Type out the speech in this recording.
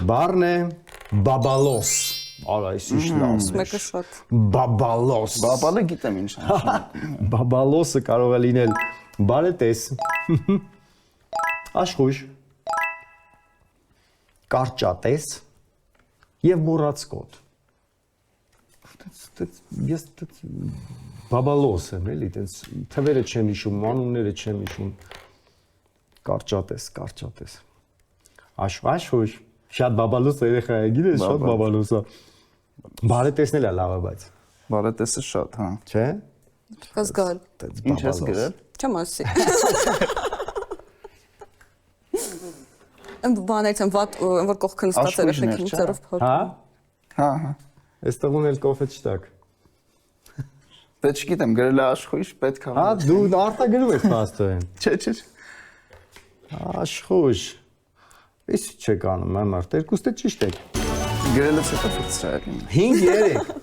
Բառն է բաբալոս։ Արա, այս ինչ լավ։ Մեկը շատ։ Բաբալոս։ Բաբալը գիտեմ ինչ նշանակում է։ Բաբալոսը կարող է լինել բարետես, աշխույժ, կարճատես եւ մոռացկոտ։ Ես բաբալոս եմ, էլի, տենց թվերը չեմ հիշում, անունները չեմ հիշում։ Կարճատես։ Աշխույժ, շատ բաբալոս երեխա է, գիտես, շատ բաբալոս է։ Բարետեսն էլ է լավ է, բայց։ Բարետեսը շատ, հա։ Չէ՞։ Կազգալ։ Ինչ ես գրել։ Չեմ ասի։ Բաներից եմ վատ, որ կողքը նստած երեխեքին ծերով փոթ։ Հա։ Հա։ Այստեղում էլ կոֆե չտակ։ Դե չգիտեմ, գրել է աշխույժ, պետք է։ Հա, դու արտագրում ես փաստորեն։ Չէ։ Աշխույժ։ Իսկ չեք անում, մարդ, երկուստը ճիշտ եք։ Գրելս հետո ֆրցրել եմ։ 5-3։